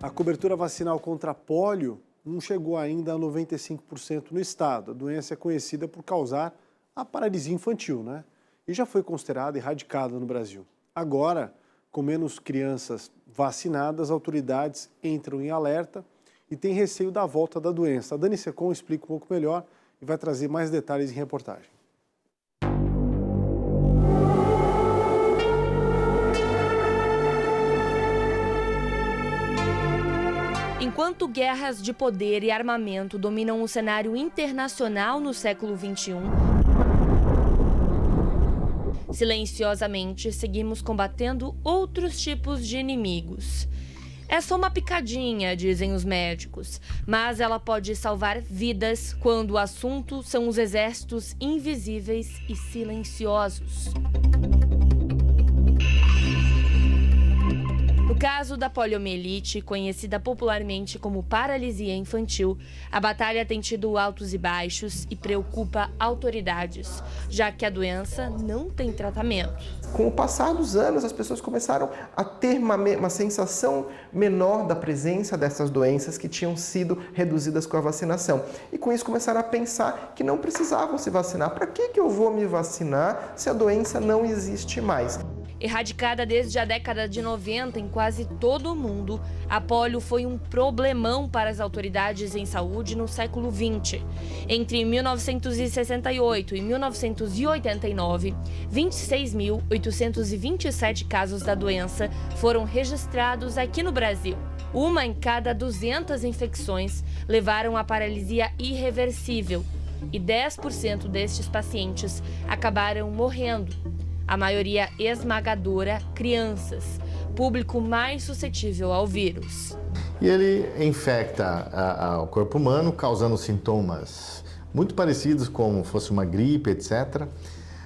A cobertura vacinal contra pólio não chegou ainda a 95% no estado. A doença é conhecida por causar a paralisia infantil, né? E já foi considerada erradicada no Brasil. Agora, com menos crianças vacinadas, as autoridades entram em alerta e têm receio da volta da doença. A Dani Secom explica um pouco melhor e vai trazer mais detalhes em reportagem. Enquanto guerras de poder e armamento dominam o cenário internacional no século XXI, silenciosamente seguimos combatendo outros tipos de inimigos. É só uma picadinha, dizem os médicos, mas ela pode salvar vidas quando o assunto são os exércitos invisíveis e silenciosos. No caso da poliomielite, conhecida popularmente como paralisia infantil, a batalha tem tido altos e baixos e preocupa autoridades, já que a doença não tem tratamento. Com o passar dos anos, as pessoas começaram a ter uma sensação menor da presença dessas doenças que tinham sido reduzidas com a vacinação. E com isso começaram a pensar que não precisavam se vacinar. Para que eu vou me vacinar se a doença não existe mais? Erradicada desde a década de 90 em quase todo o mundo, a polio foi um problemão para as autoridades em saúde no século XX. Entre 1968 e 1989, 26.827 casos da doença foram registrados aqui no Brasil. Uma em cada 200 infecções levaram à paralisia irreversível e 10% destes pacientes acabaram morrendo. A maioria esmagadora, crianças, público mais suscetível ao vírus. E ele infecta o corpo humano, causando sintomas muito parecidos como fosse uma gripe, etc.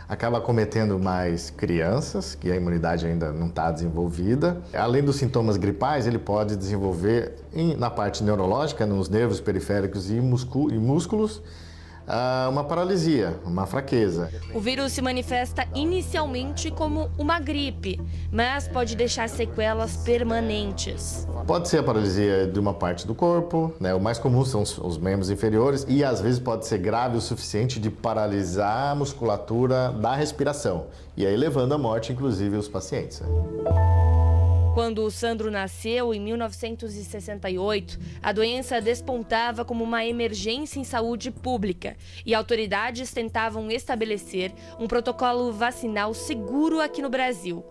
Acaba acometendo mais crianças, que a imunidade ainda não está desenvolvida. Além dos sintomas gripais, ele pode desenvolver na parte neurológica, nos nervos periféricos e músculos, uma paralisia, uma fraqueza. O vírus se manifesta inicialmente como uma gripe, mas pode deixar sequelas permanentes. Pode ser a paralisia de uma parte do corpo, né? O mais comum são os membros inferiores e às vezes pode ser grave o suficiente de paralisar a musculatura da respiração e aí levando à morte, inclusive, os pacientes. Quando o Sandro nasceu, em 1968, a doença despontava como uma emergência em saúde pública e autoridades tentavam estabelecer um protocolo vacinal seguro aqui no Brasil.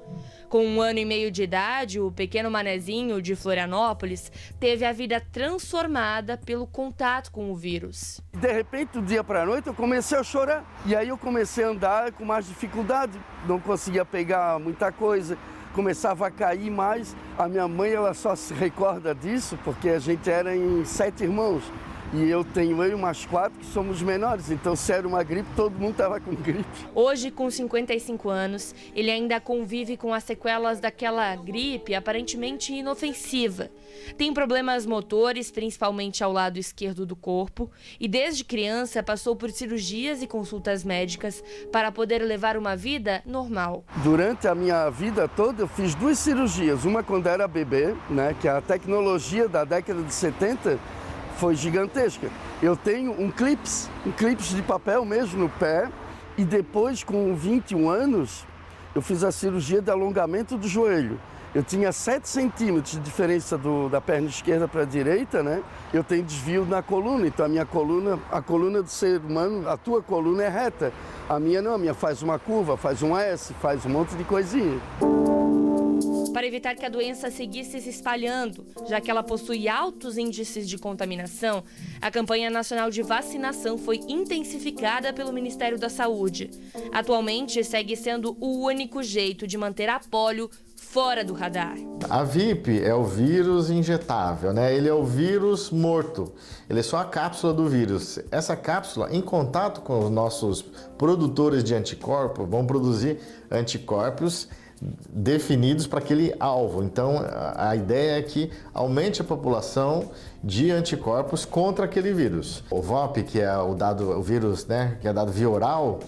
Com 1 ano e meio de idade, o pequeno manezinho de Florianópolis teve a vida transformada pelo contato com o vírus. De repente, do dia para a noite, eu comecei a chorar. E aí eu comecei a andar com mais dificuldade, não conseguia pegar muita coisa. Começava a cair mais. A minha mãe, ela só se recorda disso porque a gente era em 7 irmãos. E eu e mais 4 que somos menores, então se era uma gripe, todo mundo estava com gripe. Hoje, com 55 anos, ele ainda convive com as sequelas daquela gripe aparentemente inofensiva. Tem problemas motores, principalmente ao lado esquerdo do corpo, e desde criança passou por cirurgias e consultas médicas para poder levar uma vida normal. Durante a minha vida toda, eu fiz 2 cirurgias, uma quando era bebê, né, que a tecnologia da década de 70 foi gigantesca. Eu tenho um clips de papel mesmo no pé e depois, com 21 anos, eu fiz a cirurgia de alongamento do joelho. Eu tinha 7 centímetros de diferença da perna esquerda para a direita, né? Eu tenho desvio na coluna, então a coluna do ser humano, a tua coluna é reta. A minha não, a minha faz uma curva, faz um S, faz um monte de coisinha. Para evitar que a doença seguisse se espalhando, já que ela possui altos índices de contaminação, a campanha nacional de vacinação foi intensificada pelo Ministério da Saúde. Atualmente, segue sendo o único jeito de manter a polio fora do radar. A VIP é o vírus injetável, né? Ele é o vírus morto. Ele é só a cápsula do vírus. Essa cápsula, em contato com os nossos produtores de anticorpos, vão produzir anticorpos definidos para aquele alvo. Então, a ideia é que aumente a população de anticorpos contra aquele vírus. O VOP, que é o vírus, né, que é dado via oral,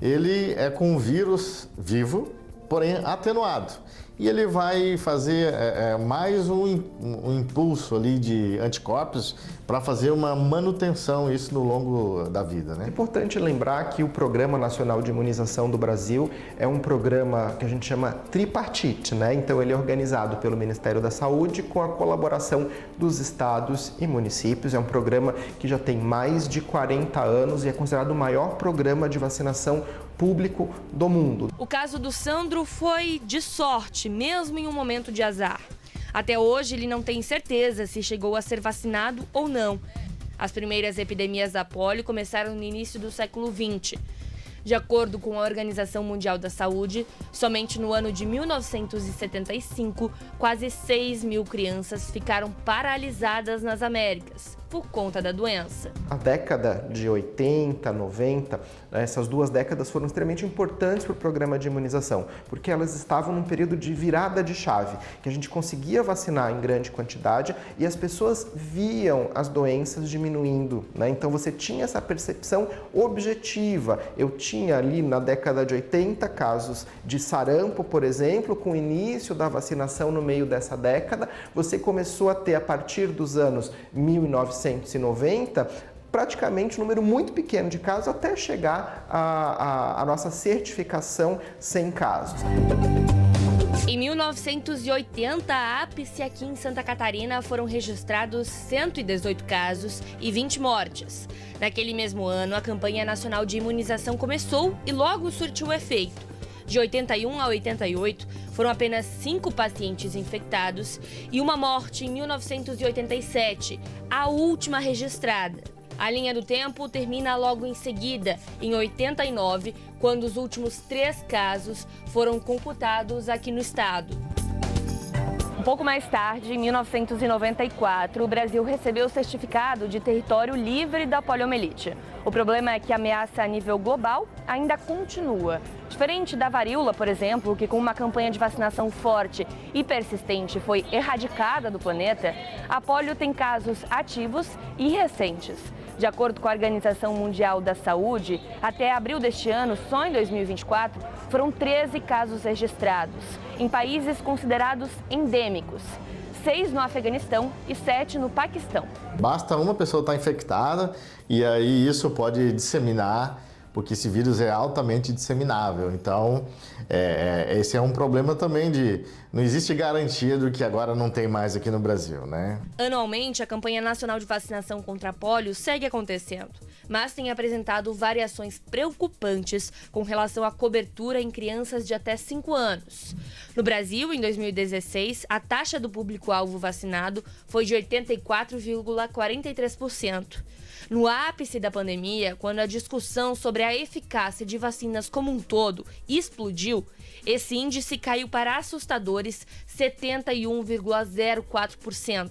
ele é com um vírus vivo, porém atenuado. e ele vai fazer mais um impulso ali de anticorpos para fazer uma manutenção isso no longo da vida, né? É importante lembrar que o Programa Nacional de Imunização do Brasil é um programa que a gente chama tripartite, né? Então ele é organizado pelo Ministério da Saúde com a colaboração dos estados e municípios. É um programa que já tem mais de 40 anos e é considerado o maior programa de vacinação público do mundo. O caso do Sandro foi de sorte, mesmo em um momento de azar. Até hoje, ele não tem certeza se chegou a ser vacinado ou não. As primeiras epidemias da polio começaram no início do século XX. De acordo com a Organização Mundial da Saúde, somente no ano de 1975, quase 6 mil crianças ficaram paralisadas nas Américas por conta da doença. A década de 80, 90, essas duas décadas foram extremamente importantes para o programa de imunização, porque elas estavam num período de virada de chave, que a gente conseguia vacinar em grande quantidade e as pessoas viam as doenças diminuindo, né? Então você tinha essa percepção objetiva. Eu tinha ali na década de 80 casos de sarampo, por exemplo, com o início da vacinação no meio dessa década, você começou a ter a partir dos anos 1990 praticamente um número muito pequeno de casos até chegar à nossa certificação sem casos. Em 1980, a ápice aqui em Santa Catarina foram registrados 118 casos e 20 mortes. Naquele mesmo ano, a campanha nacional de imunização começou e logo surtiu efeito. De 81 a 88, foram apenas 5 pacientes infectados e uma morte em 1987, a última registrada. A linha do tempo termina logo em seguida, em 89, quando os últimos 3 casos foram computados aqui no estado. Um pouco mais tarde, em 1994, o Brasil recebeu o certificado de território livre da poliomielite. O problema é que a ameaça a nível global ainda continua. Diferente da varíola, por exemplo, que com uma campanha de vacinação forte e persistente foi erradicada do planeta, a polio tem casos ativos e recentes. De acordo com a Organização Mundial da Saúde, até abril deste ano, só em 2024, foram 13 casos registrados, em países considerados endêmicos. 6 no Afeganistão e 7 no Paquistão. Basta uma pessoa estar infectada e aí isso pode disseminar, porque esse vírus é altamente disseminável. Então, esse é um problema também de... Não existe garantia do que agora não tem mais aqui no Brasil, né? Anualmente, a campanha nacional de vacinação contra a polio segue acontecendo, mas tem apresentado variações preocupantes com relação à cobertura em crianças de até 5 anos. No Brasil, em 2016, a taxa do público-alvo vacinado foi de 84,43%. No ápice da pandemia, quando a discussão sobre a eficácia de vacinas como um todo explodiu, esse índice caiu para assustadores 71,04%.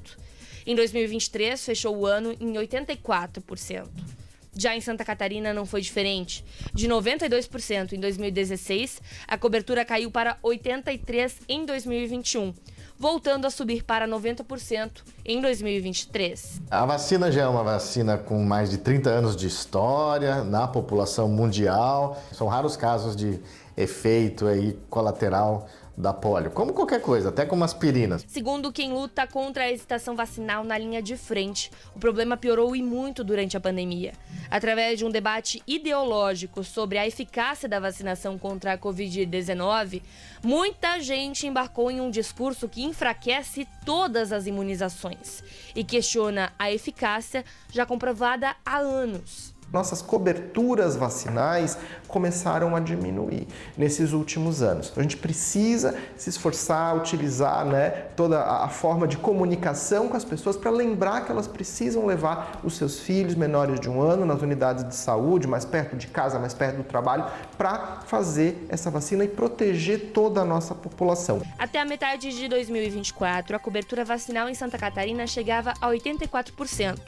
Em 2023, fechou o ano em 84%. Já em Santa Catarina não foi diferente. De 92% em 2016, a cobertura caiu para 83% em 2021, voltando a subir para 90% em 2023. A vacina já é uma vacina com mais de 30 anos de história na população mundial. São raros casos de efeito aí colateral da polio, como qualquer coisa, até como aspirinas. Segundo quem luta contra a hesitação vacinal na linha de frente, o problema piorou e muito durante a pandemia. Através de um debate ideológico sobre a eficácia da vacinação contra a Covid-19, muita gente embarcou em um discurso que enfraquece todas as imunizações e questiona a eficácia já comprovada há anos. Nossas coberturas vacinais começaram a diminuir nesses últimos anos. A gente precisa se esforçar, utilizar, toda a forma de comunicação com as pessoas para lembrar que elas precisam levar os seus filhos menores de 1 ano nas unidades de saúde, mais perto de casa, mais perto do trabalho, para fazer essa vacina e proteger toda a nossa população. Até a metade de 2024, a cobertura vacinal em Santa Catarina chegava a 84%.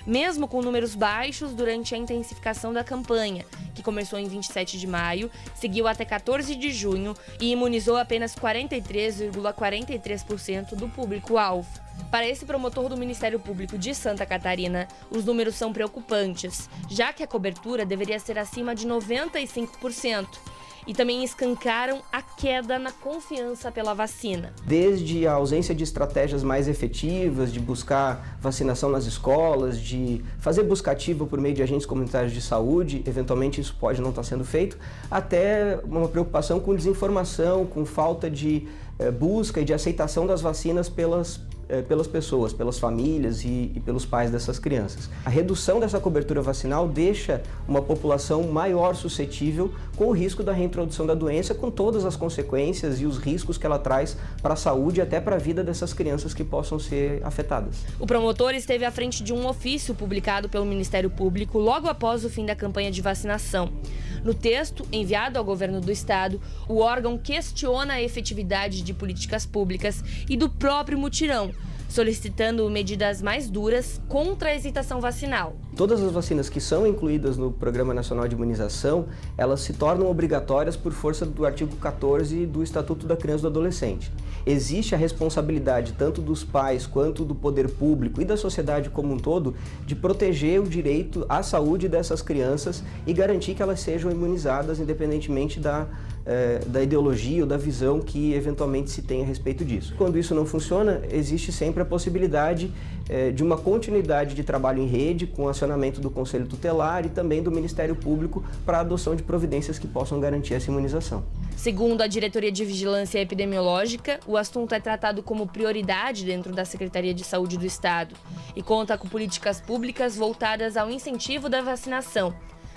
Mesmo com números baixos durante a intensificação da campanha, que começou em 27 de maio, seguiu até 14 de junho e imunizou apenas 43,43% do público-alvo. Para esse promotor do Ministério Público de Santa Catarina, os números são preocupantes, já que a cobertura deveria ser acima de 95%. e também escancaram a queda na confiança pela vacina. Desde a ausência de estratégias mais efetivas, de buscar vacinação nas escolas, de fazer busca ativa por meio de agentes comunitários de saúde, eventualmente isso pode não estar sendo feito, até uma preocupação com desinformação, com falta de busca e de aceitação das vacinas pelas pessoas, pelas famílias e pelos pais dessas crianças. A redução dessa cobertura vacinal deixa uma população maior suscetível com o risco da reintrodução da doença, com todas as consequências e os riscos que ela traz para a saúde e até para a vida dessas crianças que possam ser afetadas. O promotor esteve à frente de um ofício publicado pelo Ministério Público logo após o fim da campanha de vacinação. No texto, enviado ao governo do estado, o órgão questiona a efetividade de políticas públicas e do próprio mutirão, solicitando medidas mais duras contra a hesitação vacinal. Todas as vacinas que são incluídas no Programa Nacional de Imunização, elas se tornam obrigatórias por força do artigo 14 do Estatuto da Criança e do Adolescente. Existe a responsabilidade tanto dos pais quanto do poder público e da sociedade como um todo de proteger o direito à saúde dessas crianças e garantir que elas sejam imunizadas independentemente da ideologia ou da visão que eventualmente se tem a respeito disso. Quando isso não funciona, existe sempre a possibilidade de uma continuidade de trabalho em rede com acionamento do Conselho Tutelar e também do Ministério Público para a adoção de providências que possam garantir essa imunização. Segundo a Diretoria de Vigilância Epidemiológica, o assunto é tratado como prioridade dentro da Secretaria de Saúde do Estado e conta com políticas públicas voltadas ao incentivo da vacinação,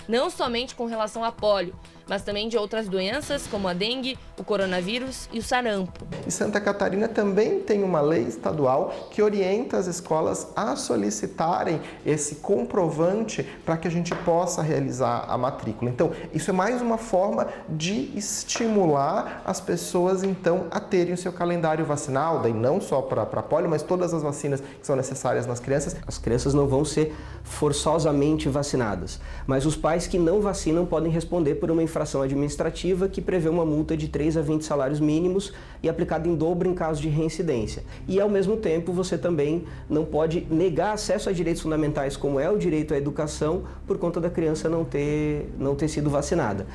não somente com relação à pólio, mas também de outras doenças como a dengue, o coronavírus e o sarampo. E Santa Catarina também tem uma lei estadual que orienta as escolas a solicitarem esse comprovante para que a gente possa realizar a matrícula. Então, isso é mais uma forma de estimular as pessoas, então, a terem o seu calendário vacinal, daí não só para pólio, mas todas as vacinas que são necessárias nas crianças. As crianças não vão ser forçosamente vacinadas, mas os pais que não vacinam podem responder por uma infração administrativa que prevê uma multa de 3 a 20 salários mínimos e aplicada em dobro em caso de reincidência. E, ao mesmo tempo, você também não pode negar acesso a direitos fundamentais, como é o direito à educação, por conta da criança não ter sido vacinada.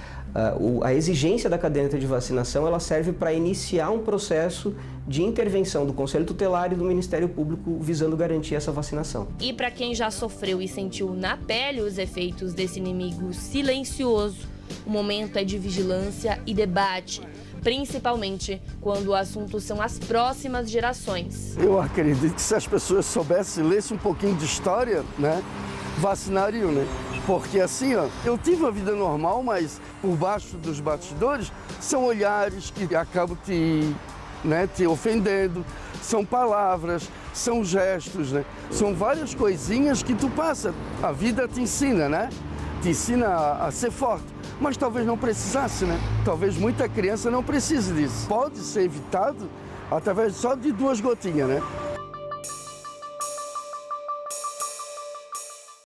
A exigência da caderneta de vacinação ela serve para iniciar um processo de intervenção do Conselho Tutelar e do Ministério Público visando garantir essa vacinação. E para quem já sofreu e sentiu na pele os efeitos desse inimigo silencioso, o momento é de vigilância e debate, principalmente quando o assunto são as próximas gerações. Eu acredito que se as pessoas soubessem, lessem um pouquinho de história, né, vacinariam, né? Porque assim, ó, eu tive uma vida normal, mas por baixo dos bastidores são olhares que acabam te ofendendo, são palavras, são gestos, né? São várias coisinhas que tu passa, a vida te ensina, né? Te ensina a ser forte, mas talvez não precisasse, né? Talvez muita criança não precise disso. Pode ser evitado através só de 2 gotinhas, né?